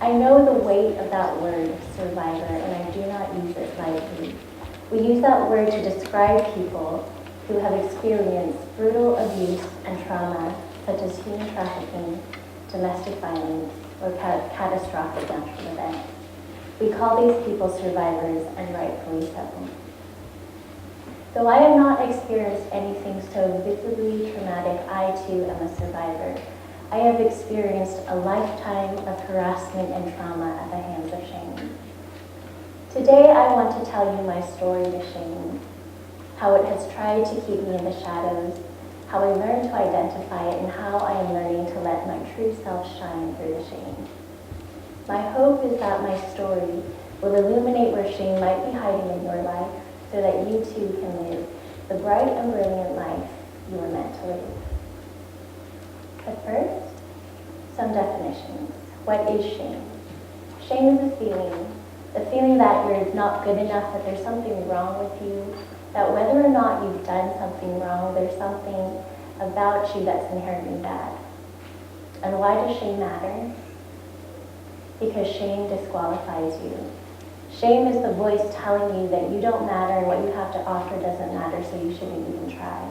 I know the weight of that word, survivor, and I do not use it lightly. We use that word to describe people who have experienced brutal abuse and trauma, such as human trafficking, domestic violence, or catastrophic natural events. We call these people survivors, and rightfully so. Though I have not experienced anything so visibly traumatic, I too am a survivor. I have experienced a lifetime of harassment and trauma at the hands of shame. Today I want to tell you my story with shame, how it has tried to keep me in the shadows, how I learned to identify it, and how I am learning to let my true self shine through the shame. My hope is that my story will illuminate where shame might be hiding in your life so that you too can live the bright and brilliant life you were meant to live. But first, some definitions. What is shame? Shame is the feeling that you're not good enough, that there's something wrong with you, that whether or not you've done something wrong, there's something about you that's inherently bad. And why does shame matter? Because shame disqualifies you. Shame is the voice telling you that you don't matter and what you have to offer doesn't matter, so you shouldn't even try.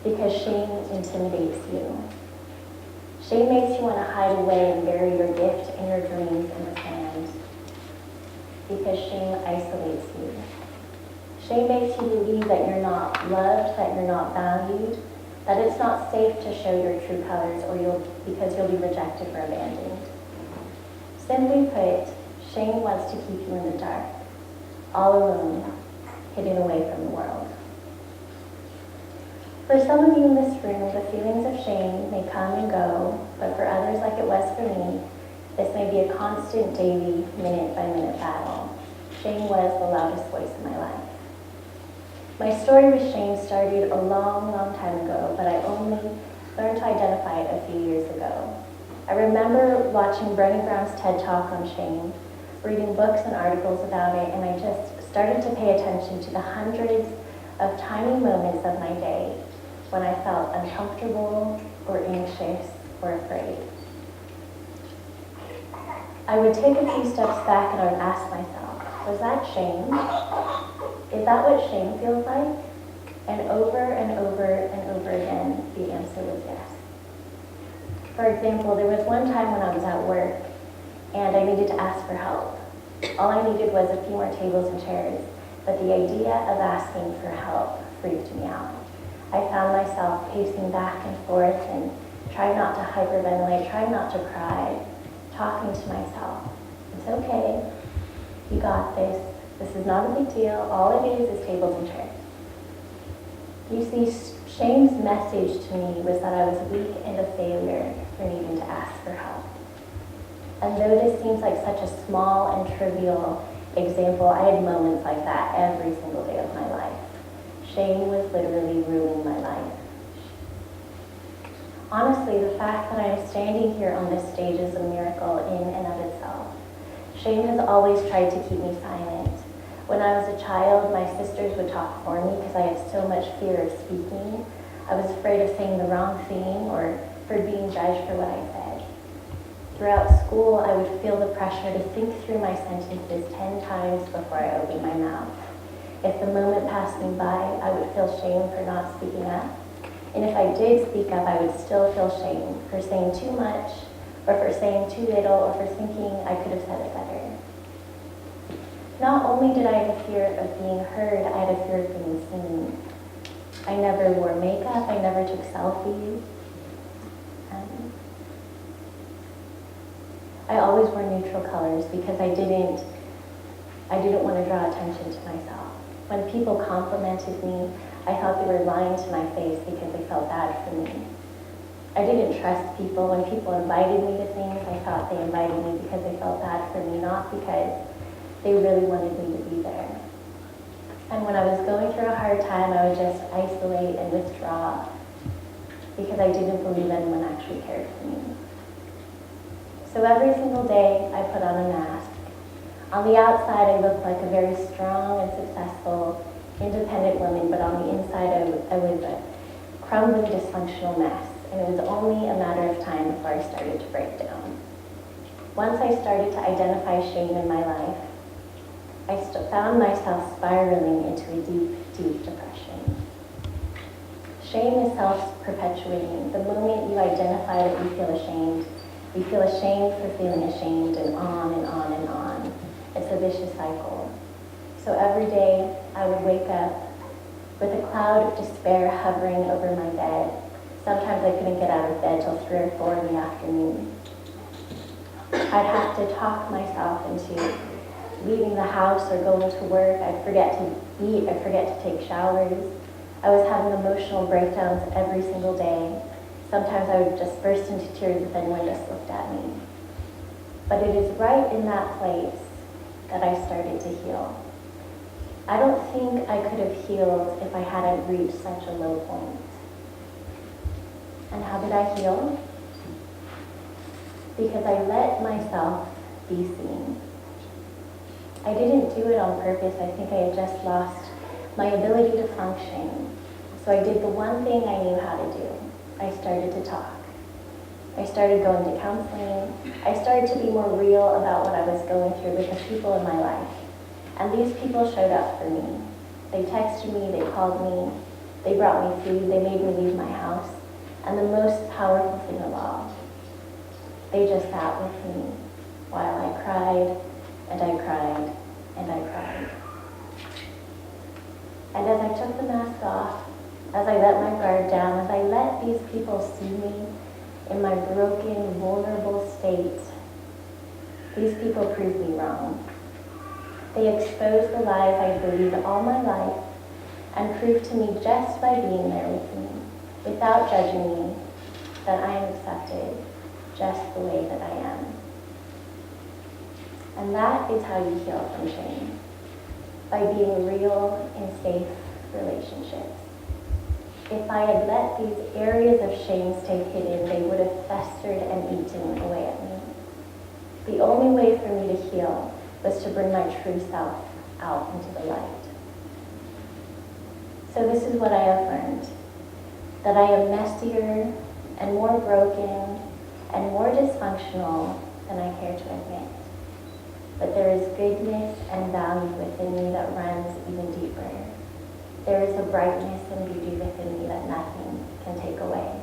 Because shame intimidates you. Shame makes you want to hide away and bury your gift and your dreams in the sand. Because shame isolates you. Shame makes you believe that you're not loved, that you're not valued, that it's not safe to show your true colors because you'll be rejected or abandoned. Simply put, shame wants to keep you in the dark, all alone, hidden away from the world. For some of you in this room, the feelings of shame may come and go, but for others, like it was for me, this may be a constant, daily, minute-by-minute battle. Shame was the loudest voice in my life. My story with shame started a long, long time ago, but I only learned to identify it a few years ago. I remember watching Brené Brown's TED Talk on shame, reading books and articles about it, and I just started to pay attention to the hundreds of tiny moments of my day when I felt uncomfortable or anxious or afraid. I would take a few steps back and I would ask myself, was that shame? Is that what shame feels like? And over and over and over again, the answer was yes. For example, there was one time when I was at work and I needed to ask for help. All I needed was a few more tables and chairs, but the idea of asking for help freaked me out. I found myself pacing back and forth and trying not to hyperventilate, trying not to cry, talking to myself. It's okay. You got this. This is not a big deal. All it is tables and chairs. You see, shame's message to me was that I was weak and a failure for needing to ask for help. And though this seems like such a small and trivial example, I had moments like that every single day of my life. Shame was literally ruining my life. Honestly, the fact that I am standing here on this stage is a miracle in and of itself. Shame has always tried to keep me silent. When I was a child, my sisters would talk for me because I had so much fear of speaking. I was afraid of saying the wrong thing or for being judged for what I said. Throughout school, I would feel the pressure to think through my sentences 10 times before I opened my mouth. If the moment passed me by, I would feel shame for not speaking up. And if I did speak up, I would still feel shame for saying too much, or for saying too little, or for thinking I could have said it better. Not only did I have a fear of being heard, I had a fear of being seen. I never wore makeup, I never took selfies. I always wore neutral colors because I didn't want to draw attention to myself. When people complimented me, I thought they were lying to my face because they felt bad for me. I didn't trust people. When people invited me to things, I thought they invited me because they felt bad for me, not because they really wanted me to be there. And when I was going through a hard time, I would just isolate and withdraw because I didn't believe anyone actually cared for me. So every single day, I put on a mask. On the outside, I looked like a very strong and successful, independent woman, but on the inside, I was a crumbling, dysfunctional mess. And it was only a matter of time before I started to break down. Once I started to identify shame in my life, I found myself spiraling into a deep, deep depression. Shame is self-perpetuating. The moment you identify that you feel ashamed for feeling ashamed, and on and on and on. It's a vicious cycle. So every day I would wake up with a cloud of despair hovering over my bed. Sometimes I couldn't get out of bed till 3 or 4 in the afternoon. I'd have to talk myself into leaving the house or going to work. I'd forget to eat. I'd forget to take showers. I was having emotional breakdowns every single day. Sometimes I would just burst into tears if anyone just looked at me. But it is right in that place that I started to heal. I don't think I could have healed if I hadn't reached such a low point. And how did I heal? Because I let myself be seen. I didn't do it on purpose. I think I had just lost my ability to function. So I did the one thing I knew how to do. I started to talk. I started going to counseling. I started to be more real about what I was going through with the people in my life. And these people showed up for me. They texted me, they called me, they brought me food, they made me leave my house. And the most powerful thing of all, they just sat with me while I cried, and I cried, and I cried. And as I took the mask off, as I let my guard down, as I let these people see me in my broken, vulnerable state, these people proved me wrong. They exposed the lies I believed all my life and proved to me just by being there with me, without judging me, that I am accepted just the way that I am. And that is how you heal from shame, by being real in safe relationships. If I had let these areas of shame stay hidden, they would have festered and eaten away at me. The only way for me to heal was to bring my true self out into the light. So this is what I have learned, that I am messier and more broken and more dysfunctional than I care to admit. But there is goodness and value within me that runs even deeper. There is a brightness and beauty within me that nothing can take away.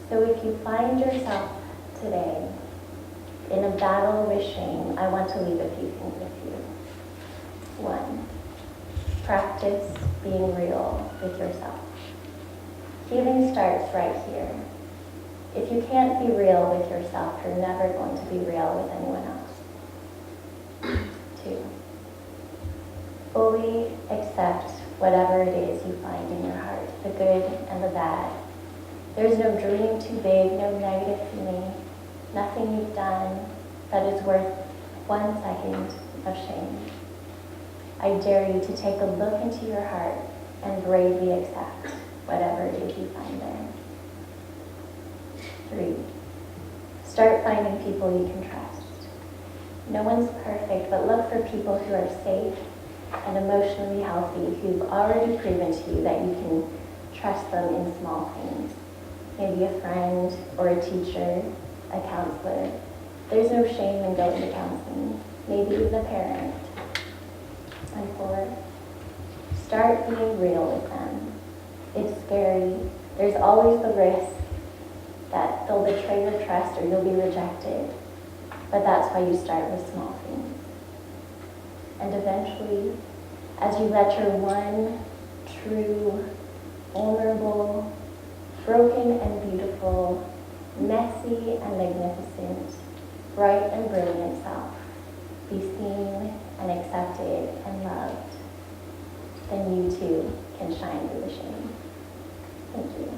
So if you find yourself today in a battle with shame, I want to leave a few things with you. 1, practice being real with yourself. Healing starts right here. If you can't be real with yourself, you're never going to be real with anyone else. 2, fully accept whatever it is you find in your heart, the good and the bad. There's no dream too big, no negative feeling, nothing you've done that is worth 1 second of shame. I dare you to take a look into your heart and bravely accept whatever it is you find there. 3, start finding people you can trust. No one's perfect, but look for people who are safe and emotionally healthy, who've already proven to you that you can trust them in small things. Maybe a friend or a teacher, a counselor. There's no shame in going to counseling. Maybe even a parent. And 4, start being real with them. It's scary. There's always the risk that they'll betray your trust or you'll be rejected. But that's why you start with small things. And eventually, as you let your one true, vulnerable, broken and beautiful, messy and magnificent, bright and brilliant self be seen and accepted and loved, then you too can shine through the shame. Thank you.